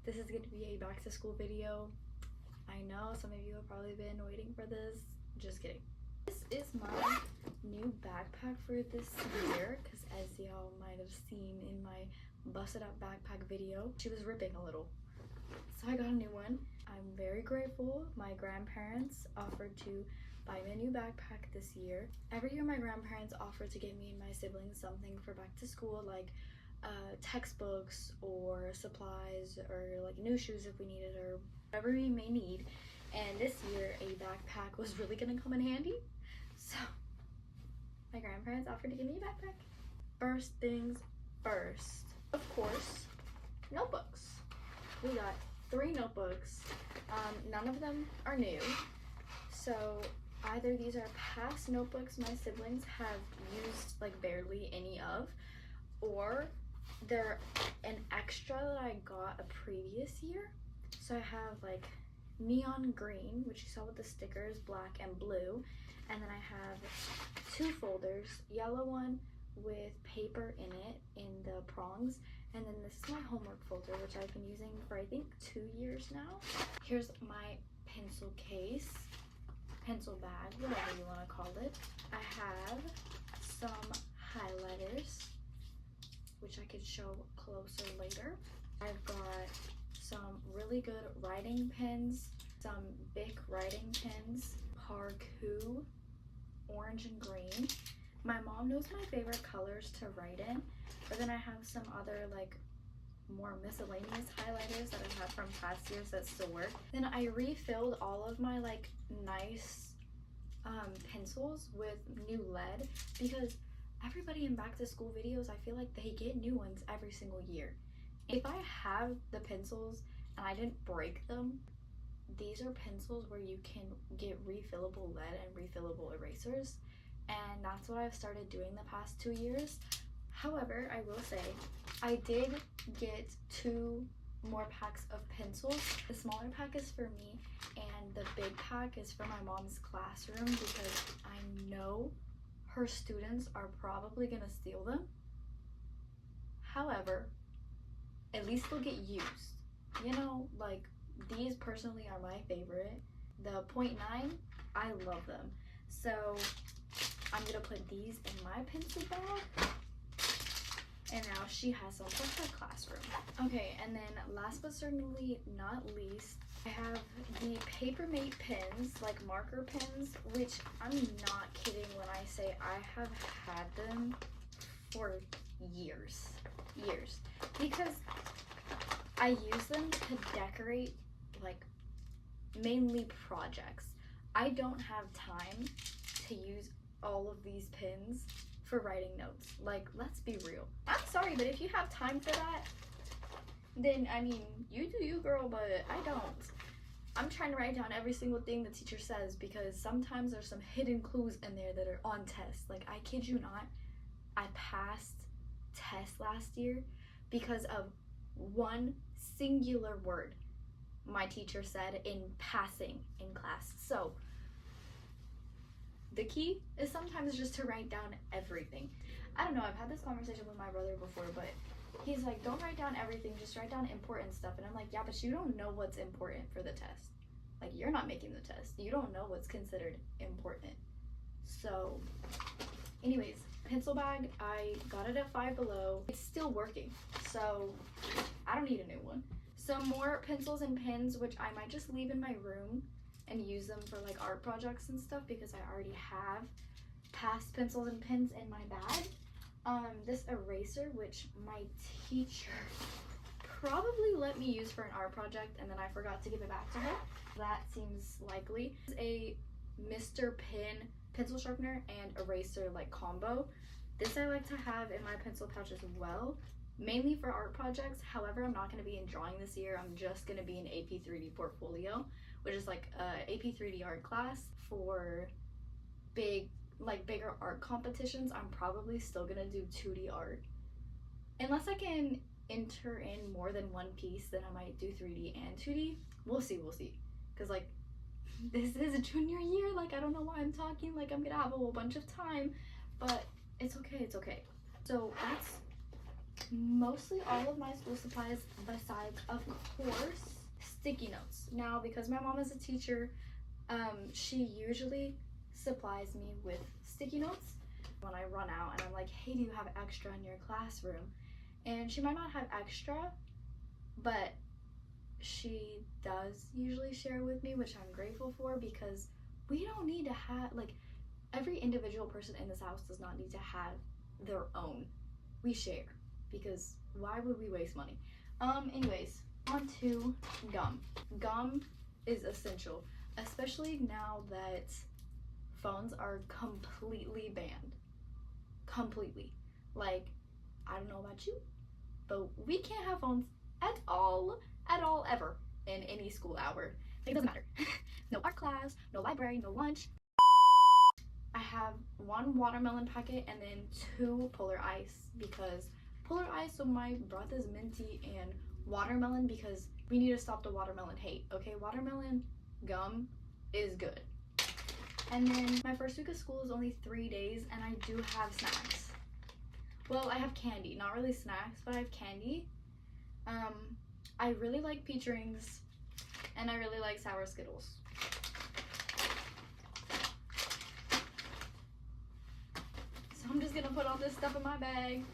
This is going to be a back to school video. I know some of you have probably been waiting for this. Just kidding. This is my new backpack for this year because as y'all might have seen in my busted up backpack video, she was ripping a little. So I got a new one. I'm very grateful. My grandparents offered to buy me a new backpack this year. Every year my grandparents offer to get me and my siblings something for back to school, like textbooks or supplies or like new shoes if we needed or whatever we may need. And this year a backpack was really gonna come in handy, so my grandparents offered to give me a backpack. First things first, of course, notebooks. We got 3 notebooks. None of them are new, so either these are past notebooks my siblings have used like barely any of, or they're an extra that I got a previous year. So I have like neon green, which you saw with the stickers, black and blue, and then I have 2 folders, yellow one with paper in it in the prongs, and then this is my homework folder, which I've been using for I think 2 years now. Here's my pencil case, pencil bag, whatever you want to call it. I have some highlighters, which I could show closer later. I've got some really good writing pens, some Bic writing pens, Parku, orange and green. My mom knows my favorite colors to write in, but then I have some other like more miscellaneous highlighters that I have from past years that still work. Then I refilled all of my like nice pencils with new lead because everybody in back to school videos, I feel like they get new ones every single year. If I have the pencils and I didn't break them, these are pencils where you can get refillable lead and refillable erasers, and that's what I've started doing the past 2 years. However, I will say I did get 2 more packs of pencils. The smaller pack is for me and the big pack is for my mom's classroom because I know her students are probably gonna steal them. However, at least they'll get used. You know, like these personally are my favorite. The .9, I love them. So I'm gonna put these in my pencil bag. And now she has some for her classroom. Okay, and then last but certainly not least, I have the Papermate pens, like marker pens, which I'm not kidding when I say I have had them for years. Because I use them to decorate like mainly projects. I don't have time to use all of these pens for writing notes. Like, let's be real. I'm sorry, but if you have time for that, then I mean, you do you, girl, but I don't. I'm trying to write down every single thing the teacher says because sometimes there's some hidden clues in there that are on tests. Like, I kid you not, I passed tests last year because of one singular word my teacher said in passing in class. So the key is sometimes just to write down everything. I don't know, I've had this conversation with my brother before, but he's like, don't write down everything, just write down important stuff. And I'm like, yeah, but you don't know what's important for the test. Like, you're not making the test. You don't know what's considered important. So anyways, pencil bag, I got it at Five Below. It's still working, so I don't need a new one. Some more pencils and pens, which I might just leave in my room and use them for like art projects and stuff because I already have past pencils and pens in my bag. This eraser, which my teacher probably let me use for an art project and then I forgot to give it back to her. That seems likely. This is a Mr. Pen pencil sharpener and eraser like combo. This I like to have in my pencil pouch as well, mainly for art projects. However, I'm not going to be in drawing this year. I'm just going to be in AP 3D portfolio, which is like a AP 3D art class for bigger art competitions. I'm probably still going to do 2D art. Unless I can enter in more than one piece, then I might do 3D and 2D. We'll see. Because like, this is a junior year. Like, I don't know why I'm talking like I'm going to have a whole bunch of time, but it's okay. So that's mostly all of my school supplies besides, of course, sticky notes. Now, because my mom is a teacher, she usually supplies me with sticky notes when I run out and I'm like, hey, do you have extra in your classroom? And she might not have extra, but she does usually share with me, which I'm grateful for, because we don't need to have, like, every individual person in this house does not need to have their own. We share, because why would we waste money? Anyways, on to gum. Gum is essential, especially now that phones are completely banned. Completely. Like, I don't know about you, but we can't have phones at all, ever in any school hour. Like, it doesn't matter. No art class, no library, no lunch. I have 1 watermelon packet and then 2 polar ice, because polar ice, so my breath is minty, and watermelon because we need to stop the watermelon hate. Okay, watermelon gum is good. And then my first week of school is only 3 days, and I do have snacks. Well, I have candy, not really snacks, but I have candy. I really like peach rings, and I really like sour Skittles. So I'm just gonna put all this stuff in my bag.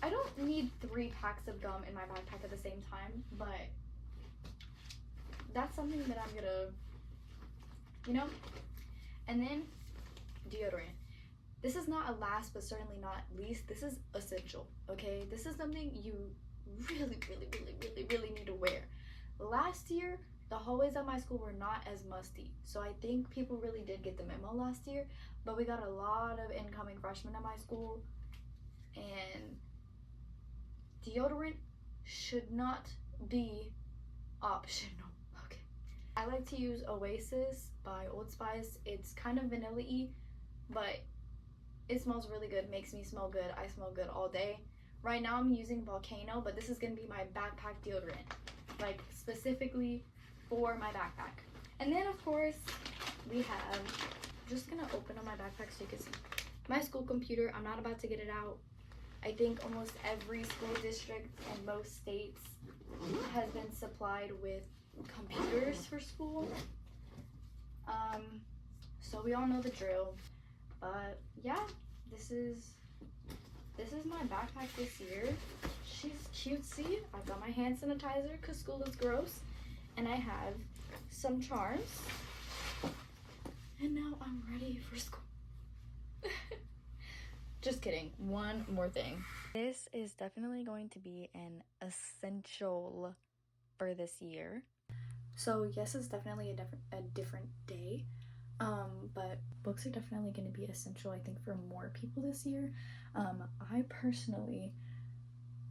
I don't need 3 packs of gum in my backpack at the same time, but that's something that I'm gonna, you know? And then deodorant. This is not a last, but certainly not least. This is essential, okay? This is something you really need to wear. Last year, the hallways at my school were not as musty, so I think people really did get the memo last year, but we got a lot of incoming freshmen at my school, and deodorant should not be optional. Okay. I like to use Oasis by Old Spice. It's kind of vanilla-y, but it smells really good, makes me smell good. I smell good all day. Right now I'm using Volcano, but this is gonna be my backpack deodorant, like specifically for my backpack. And then of course we have, just gonna open up my backpack so you can see my school computer. I'm not about to get it out. I think almost every school district in most states has been supplied with computers for school. So we all know the drill. But yeah, this is my backpack this year. She's cutesy. I've got my hand sanitizer because school is gross. And I have some charms. And now I'm ready for school. Just kidding. One more thing. This is definitely going to be an essential for this year. So yes, it's definitely a different day. But books are definitely going to be essential, I think, for more people this year. I personally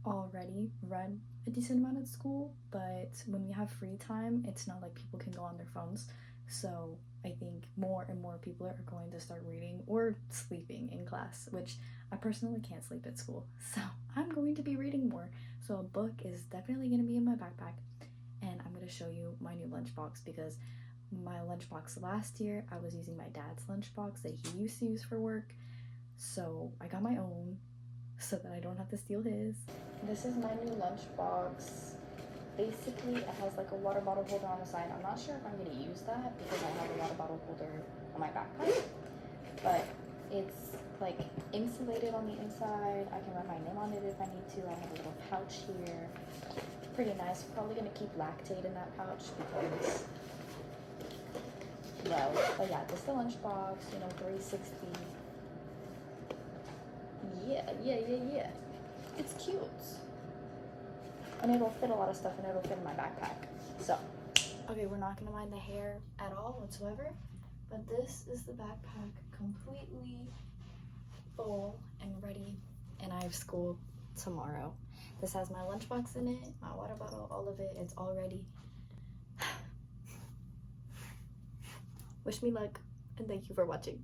already read a decent amount at school, but when we have free time, it's not like people can go on their phones. So I think more and more people are going to start reading or sleeping in class, which I personally can't sleep at school. So I'm going to be reading more. So a book is definitely going to be in my backpack, and I'm going to show you my new lunchbox, because my lunchbox last year, I was using my dad's lunchbox that he used to use for work. So I got my own so that I don't have to steal his. This is my new lunchbox. Basically, it has like a water bottle holder on the side. I'm not sure if I'm going to use that because I have a water bottle holder on my backpack. But it's like insulated on the inside. I can write my name on it if I need to. I have a little pouch here. Pretty nice. Probably going to keep Lactate in that pouch because, well, but yeah, this is the lunchbox, you know, 360. Yeah. It's cute. And it'll fit a lot of stuff, and it'll fit in my backpack. So, okay, we're not gonna mind the hair at all whatsoever, but this is the backpack completely full and ready, and I have school tomorrow. This has my lunchbox in it, my water bottle, all of it. It's all ready. Wish me luck, and thank you for watching.